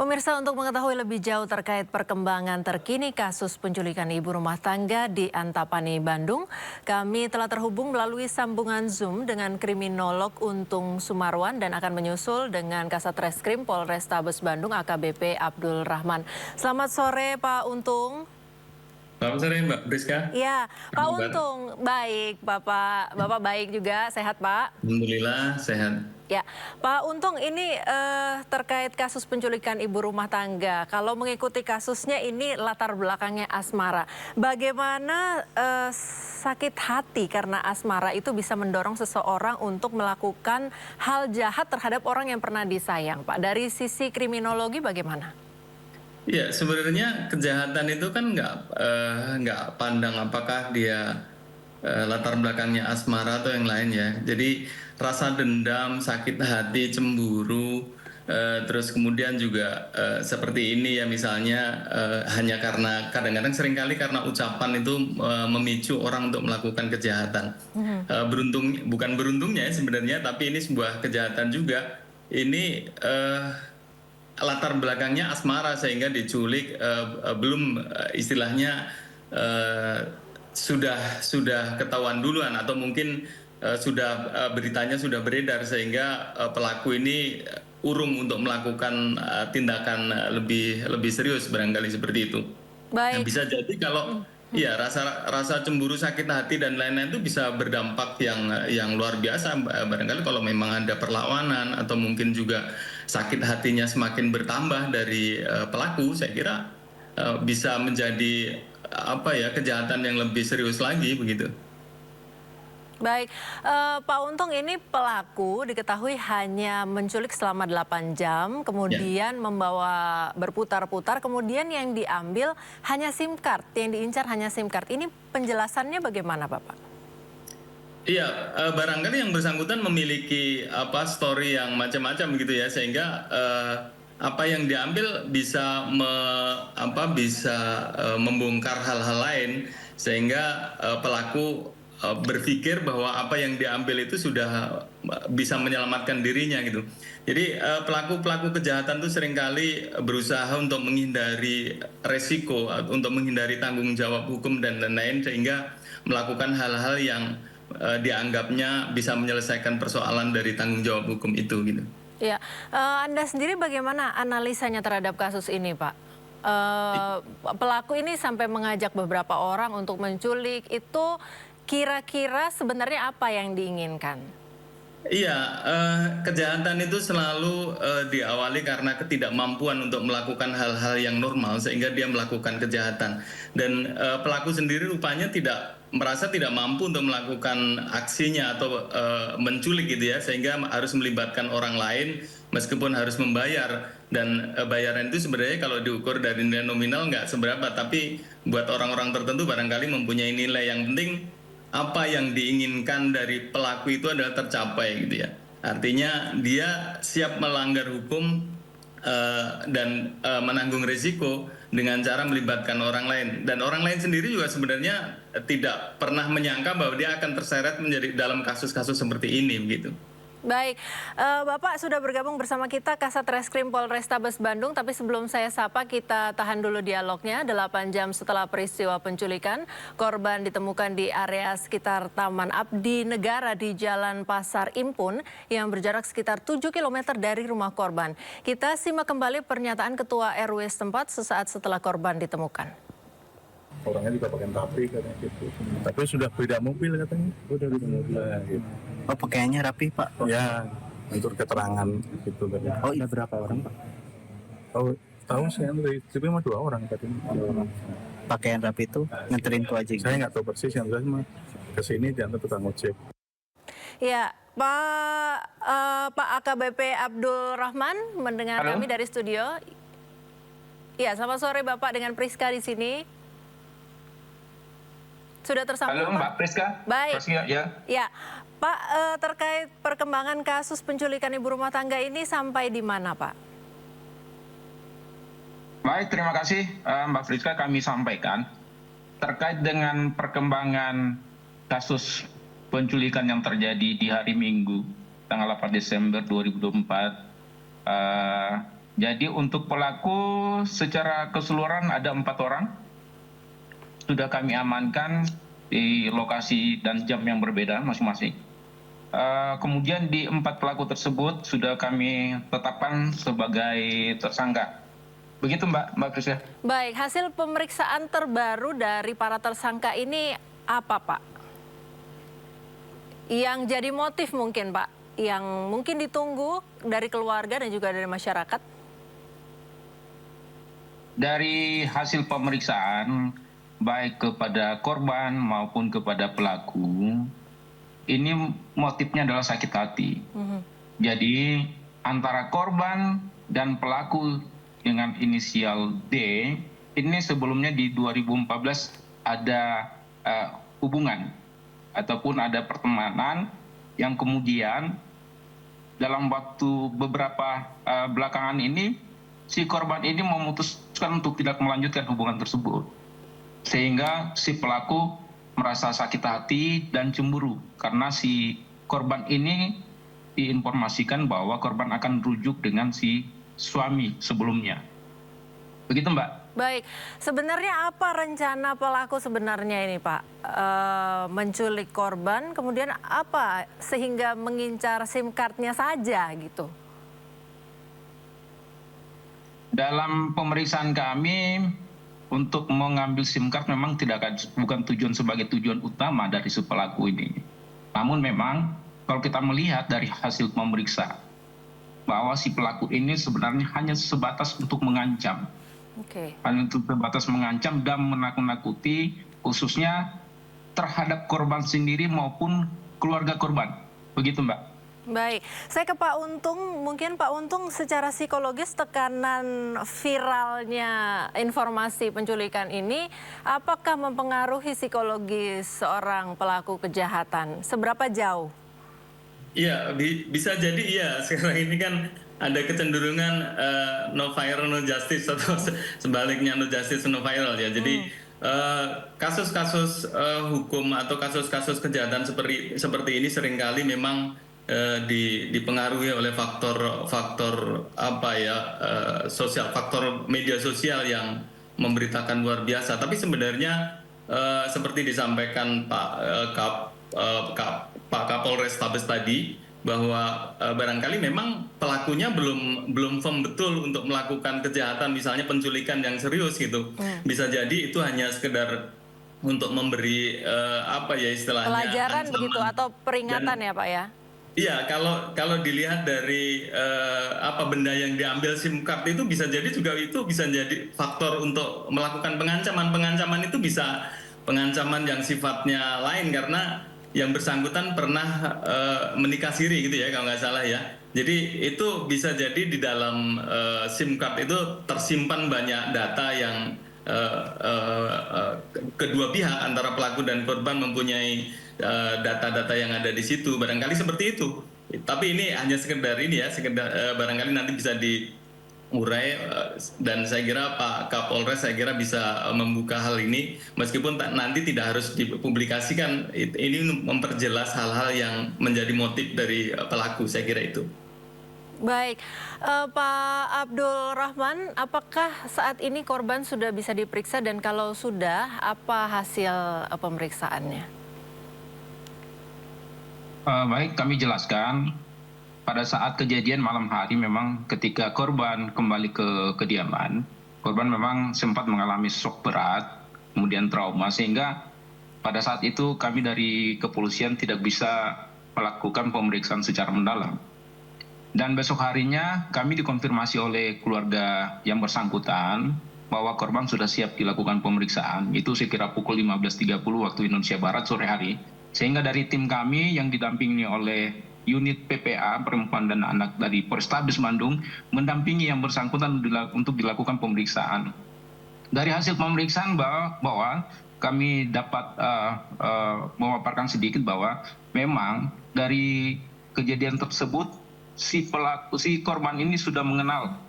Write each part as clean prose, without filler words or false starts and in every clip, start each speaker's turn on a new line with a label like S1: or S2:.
S1: Pemirsa, untuk mengetahui lebih jauh terkait perkembangan terkini kasus penculikan ibu rumah tangga di Antapani, Bandung, kami telah terhubung melalui sambungan Zoom dengan kriminolog Untung Sumarwan dan akan menyusul dengan Kasat Reskrim Polrestabes Bandung AKBP Abdul Rahman. Selamat sore Pak Untung.
S2: Selamat sore Mbak Priska.
S1: Ya,
S2: Apa
S1: Pak
S2: kabar?
S1: Untung, baik Bapak baik juga, sehat Pak?
S2: Alhamdulillah sehat.
S1: Ya, Pak Untung, ini terkait kasus penculikan ibu rumah tangga. Kalau mengikuti kasusnya ini latar belakangnya asmara. Bagaimana sakit hati karena asmara itu bisa mendorong seseorang untuk melakukan hal jahat terhadap orang yang pernah disayang, Pak? Dari sisi kriminologi bagaimana?
S2: Ya sebenarnya kejahatan itu kan nggak pandang apakah dia latar belakangnya asmara atau yang lain ya. Jadi rasa dendam, sakit hati, cemburu, terus kemudian juga seperti ini ya misalnya hanya karena kadang-kadang seringkali karena ucapan itu memicu orang untuk melakukan kejahatan. Bukan beruntungnya ya sebenarnya, tapi ini sebuah kejahatan juga. Ini latar belakangnya asmara sehingga diculik belum istilahnya sudah ketahuan duluan atau mungkin beritanya sudah beredar sehingga pelaku ini urung untuk melakukan tindakan lebih serius barangkali seperti itu. Nah,
S1: Baik.
S2: bisa jadi kalau ya rasa cemburu, sakit hati dan lain-lain itu bisa berdampak yang luar biasa. Barangkali kalau memang ada perlawanan atau mungkin juga sakit hatinya semakin bertambah dari pelaku, saya kira bisa menjadi apa ya kejahatan yang lebih serius lagi begitu.
S1: Baik, Pak Untung, ini pelaku diketahui hanya menculik selama 8 jam,
S2: Ya.
S1: kemudian membawa berputar-putar, kemudian yang diambil hanya SIM card, yang diincar hanya SIM card. Ini penjelasannya bagaimana, Bapak?
S2: Iya, barangkali yang bersangkutan memiliki story yang macam-macam gitu ya, sehingga apa yang diambil bisa membongkar hal-hal lain, sehingga pelaku berpikir bahwa apa yang diambil itu sudah bisa menyelamatkan dirinya gitu. Jadi pelaku-pelaku kejahatan itu seringkali berusaha untuk menghindari resiko, untuk menghindari tanggung jawab hukum dan lain-lain, sehingga melakukan hal-hal yang dianggapnya bisa menyelesaikan persoalan dari tanggung jawab hukum itu gitu.
S1: Ya, Anda sendiri bagaimana analisanya terhadap kasus ini, Pak? Pelaku ini sampai mengajak beberapa orang untuk menculik, itu kira-kira sebenarnya apa yang diinginkan?
S2: Iya, kejahatan itu selalu diawali karena ketidakmampuan untuk melakukan hal-hal yang normal sehingga dia melakukan kejahatan. Dan pelaku sendiri rupanya merasa tidak mampu untuk melakukan aksinya atau menculik gitu ya, sehingga harus melibatkan orang lain meskipun harus membayar. Dan bayaran itu sebenarnya kalau diukur dari nilai nominal nggak seberapa, tapi buat orang-orang tertentu barangkali mempunyai nilai yang penting. Apa yang diinginkan dari pelaku itu adalah tercapai gitu ya. Artinya dia siap melanggar hukum dan menanggung risiko dengan cara melibatkan orang lain. Dan orang lain sendiri juga sebenarnya tidak pernah menyangka bahwa dia akan terseret menjadi dalam kasus-kasus seperti ini begitu.
S1: Baik, Bapak sudah bergabung bersama kita Kasat Reskrim Polrestabes Bandung, tapi sebelum saya sapa kita tahan dulu dialognya. 8 jam setelah peristiwa penculikan, korban ditemukan di area sekitar Taman Abdi Negara di Jalan Pasar Impun yang berjarak sekitar 7 km dari rumah korban. Kita simak kembali pernyataan Ketua RW setempat sesaat setelah korban ditemukan.
S3: Orangnya juga pakai rapi katanya gitu. Tapi sudah beda mobil katanya. Udah beda mobil. Gitu.
S4: Oh, pakaiannya rapi, Pak?
S3: Ya, untuk keterangan gitu katanya.
S4: Oh, ada berapa orang, Pak?
S3: Oh, tahu sih, tapi cuma 2 orang katanya.
S4: Pakaian rapi itu nganterin ke wajib.
S3: Saya nggak tahu persis, yang jelas mah kesini diantar tukang ojek.
S1: Ya, Pak AKBP Abdul Rahman mendengar kami dari studio. Ya, selamat sore Bapak dengan Priska di sini. Sudah tersambung,
S5: Halo,
S1: Pak?
S5: Mbak Priska.
S1: Baik.
S5: Priska, ya.
S1: Ya, Pak, terkait perkembangan kasus penculikan ibu rumah tangga ini sampai di mana, Pak?
S5: Baik, terima kasih Mbak Priska. Kami sampaikan terkait dengan perkembangan kasus penculikan yang terjadi di hari Minggu, tanggal 8 Desember 2024. Jadi untuk pelaku secara keseluruhan ada 4 orang. Sudah kami amankan di lokasi dan jam yang berbeda masing-masing. Kemudian di 4 pelaku tersebut sudah kami tetapkan sebagai tersangka. Begitu Mbak Prisca.
S1: Baik, hasil pemeriksaan terbaru dari para tersangka ini apa Pak? Yang jadi motif mungkin Pak, yang mungkin ditunggu dari keluarga dan juga dari masyarakat?
S5: Dari hasil pemeriksaan, baik kepada korban maupun kepada pelaku, ini motifnya adalah sakit hati. Jadi antara korban dan pelaku dengan inisial D, ini sebelumnya di 2014 ada hubungan ataupun ada pertemanan yang kemudian dalam waktu beberapa belakangan ini, si korban ini memutuskan untuk tidak melanjutkan hubungan tersebut. Sehingga si pelaku merasa sakit hati dan cemburu karena si korban ini diinformasikan bahwa korban akan rujuk dengan si suami sebelumnya. Begitu Mbak.
S1: Baik, sebenarnya apa rencana pelaku sebenarnya ini Pak? Menculik korban, kemudian apa sehingga mengincar SIM card-nya saja gitu?
S5: Dalam pemeriksaan kami untuk mengambil SIM card memang bukan tujuan sebagai tujuan utama dari si pelaku ini. Namun memang kalau kita melihat dari hasil pemeriksaan bahwa si pelaku ini sebenarnya hanya sebatas untuk mengancam. Hanya untuk sebatas mengancam dan menakut-nakuti khususnya terhadap korban sendiri maupun keluarga korban. Begitu Mbak.
S1: Baik, saya ke Pak Untung. Mungkin Pak Untung secara psikologis tekanan viralnya informasi penculikan ini apakah mempengaruhi psikologis seorang pelaku kejahatan? Seberapa jauh?
S2: Iya, bisa jadi iya. Sekarang ini kan ada kecenderungan no viral no justice atau sebaliknya no justice no viral ya. Jadi kasus-kasus hukum atau kasus-kasus kejahatan seperti ini seringkali memang dipengaruhi oleh faktor apa ya, faktor media sosial yang memberitakan luar biasa. Tapi sebenarnya seperti disampaikan Pak Kapolres Tabes tadi, bahwa barangkali memang pelakunya belum firm betul untuk melakukan kejahatan, misalnya penculikan yang serius gitu. Bisa jadi itu hanya sekedar untuk memberi apa ya istilahnya,
S1: pelajaran
S2: ancaman
S1: begitu atau peringatan ya Pak ya?
S2: Iya, kalau dilihat dari apa benda yang diambil SIM card itu bisa jadi juga itu bisa jadi faktor untuk melakukan pengancaman. Pengancaman itu bisa pengancaman yang sifatnya lain karena yang bersangkutan pernah menikah siri gitu ya kalau nggak salah ya. Jadi itu bisa jadi di dalam SIM card itu tersimpan banyak data yang kedua pihak antara pelaku dan korban mempunyai data-data yang ada di situ, barangkali seperti itu. Tapi ini hanya sekedar ini ya, barangkali nanti bisa diurai dan saya kira Pak Kapolres saya kira bisa membuka hal ini meskipun nanti tidak harus dipublikasikan. Ini memperjelas hal-hal yang menjadi motif dari pelaku, saya kira itu.
S1: Baik, Pak Abdul Rahman, apakah saat ini korban sudah bisa diperiksa dan kalau sudah, apa hasil pemeriksaannya?
S5: Baik, kami jelaskan. Pada saat kejadian malam hari memang ketika korban kembali ke kediaman, korban memang sempat mengalami shock berat, kemudian trauma, sehingga pada saat itu kami dari kepolisian tidak bisa melakukan pemeriksaan secara mendalam. Dan besok harinya kami dikonfirmasi oleh keluarga yang bersangkutan bahwa korban sudah siap dilakukan pemeriksaan. Itu sekira pukul 15.30 waktu Indonesia Barat sore hari. Sehingga dari tim kami yang didampingi oleh unit PPA Perempuan dan Anak dari Polrestabes Bandung mendampingi yang bersangkutan untuk dilakukan pemeriksaan. Dari hasil pemeriksaan bahwa kami dapat memaparkan sedikit bahwa memang dari kejadian tersebut si korban ini sudah mengenal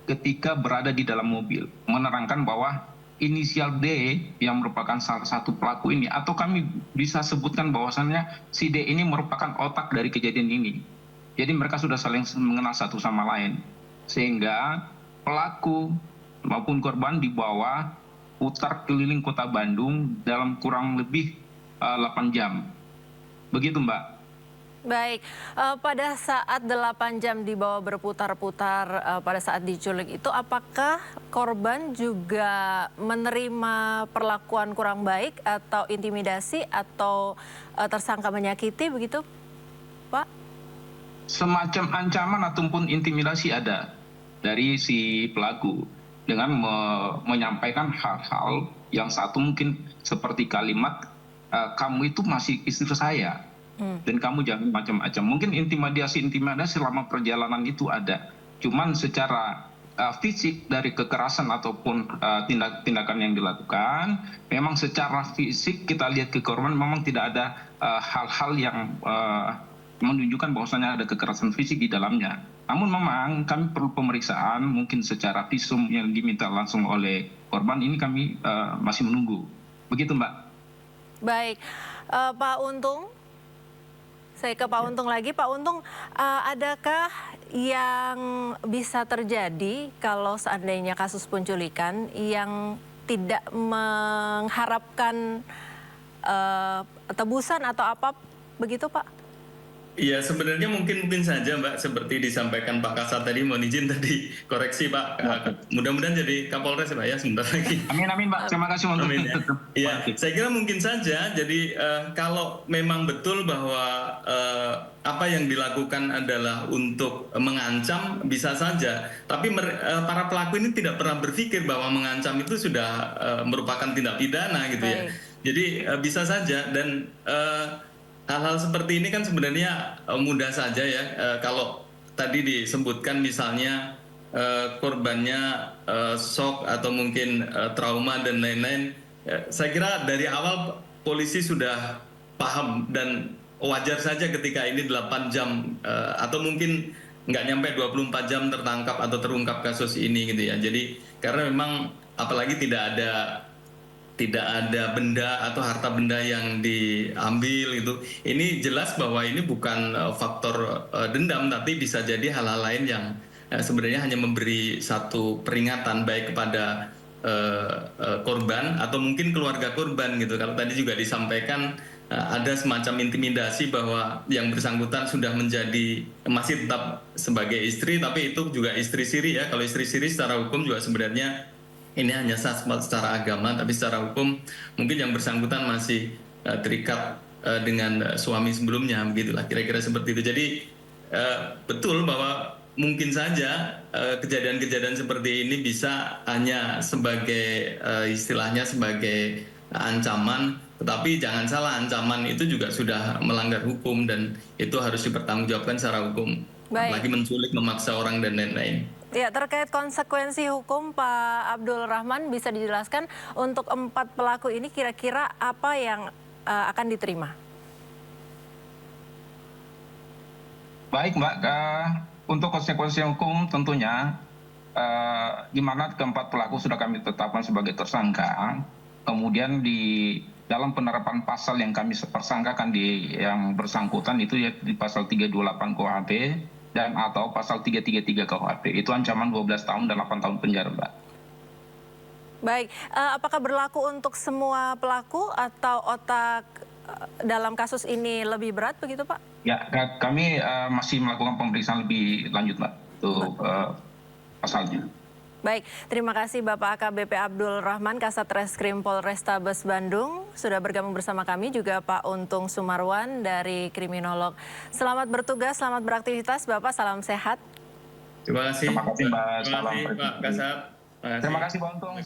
S5: ketika berada di dalam mobil, menerangkan bahwa inisial D yang merupakan salah satu pelaku ini, atau kami bisa sebutkan bahwasannya si D ini merupakan otak dari kejadian ini. Jadi mereka sudah saling mengenal satu sama lain. Sehingga pelaku maupun korban dibawa putar keliling kota Bandung dalam kurang lebih 8 jam. Begitu Mbak.
S1: Baik, pada saat 8 jam dibawa berputar-putar pada saat diculik itu, apakah korban juga menerima perlakuan kurang baik atau intimidasi atau tersangka menyakiti begitu, Pak?
S5: Semacam ancaman ataupun intimidasi ada dari si pelaku dengan menyampaikan hal-hal yang satu mungkin seperti kalimat kamu itu masih istri saya. Dan kamu jangan macam-macam. Mungkin intimidasi selama perjalanan itu ada. Cuman secara fisik dari kekerasan ataupun tindakan yang dilakukan, memang secara fisik kita lihat ke korban memang tidak ada hal-hal yang menunjukkan bahwasanya ada kekerasan fisik di dalamnya. Namun memang kami perlu pemeriksaan, mungkin secara visum yang diminta langsung oleh korban, ini kami masih menunggu. Begitu Mbak.
S1: Baik, Pak Untung. Saya ke Pak Untung lagi. Pak Untung, adakah yang bisa terjadi kalau seandainya kasus penculikan yang tidak mengharapkan tebusan atau apa begitu Pak?
S2: Iya, sebenarnya mungkin saja Mbak, seperti disampaikan Pak Kasat tadi, mohon izin tadi koreksi Pak. Mudah-mudahan jadi Kapolres Pak ya sebentar lagi.
S5: Amin Mbak, terima kasih untuk
S2: Amin, ya. Iya, saya kira mungkin saja. Jadi kalau memang betul bahwa apa yang dilakukan adalah untuk mengancam, bisa saja. Tapi para pelaku ini tidak pernah berpikir bahwa mengancam itu sudah merupakan tindak pidana gitu ya. Jadi bisa saja, dan hal-hal seperti ini kan sebenarnya mudah saja ya. Kalau tadi disebutkan misalnya korbannya shock atau mungkin trauma dan lain-lain, saya kira dari awal polisi sudah paham dan wajar saja ketika ini 8 jam atau mungkin nggak nyampe 24 jam tertangkap atau terungkap kasus ini gitu ya. Jadi karena memang apalagi tidak ada benda atau harta benda yang diambil gitu. Ini jelas bahwa ini bukan faktor dendam, tapi bisa jadi hal-hal lain yang sebenarnya hanya memberi satu peringatan baik kepada korban atau mungkin keluarga korban gitu. Kalau tadi juga disampaikan ada semacam intimidasi bahwa yang bersangkutan sudah masih tetap sebagai istri, tapi itu juga istri siri ya. Kalau istri siri secara hukum juga sebenarnya ini hanya sah secara agama, tapi secara hukum mungkin yang bersangkutan masih terikat dengan suami sebelumnya, begitulah kira-kira seperti itu. Jadi betul bahwa mungkin saja kejadian-kejadian seperti ini bisa hanya sebagai istilahnya sebagai ancaman, tetapi jangan salah, ancaman itu juga sudah melanggar hukum dan itu harus dipertanggungjawabkan secara hukum. Apalagi menculik, memaksa orang dan lain-lain.
S1: Ya, terkait konsekuensi hukum, Pak Abdul Rahman bisa dijelaskan untuk 4 pelaku ini kira-kira apa yang akan diterima?
S5: Baik Mbak, untuk konsekuensi hukum tentunya di mana keempat pelaku sudah kami tetapkan sebagai tersangka, kemudian di dalam penerapan pasal yang kami persangkakan yang bersangkutan itu ya di pasal 328 KUHP dan atau pasal 333 KUHP. Itu ancaman 12 tahun dan 8 tahun penjara, Mbak.
S1: Baik, apakah berlaku untuk semua pelaku atau otak dalam kasus ini lebih berat begitu Pak?
S5: Ya, kami masih melakukan pemeriksaan lebih lanjut Mbak untuk pasalnya.
S1: Baik, terima kasih Bapak AKBP Abdul Rahman, Kasat Reskrim Polrestabes Bandung sudah bergabung bersama kami, juga Pak Untung Sumarwan dari kriminolog. Selamat bertugas, selamat beraktivitas Bapak, salam sehat.
S2: Terima kasih.
S5: Terima kasih Mbak.
S2: Terima kasih Pak Kasat.
S5: Terima kasih Pak Untung.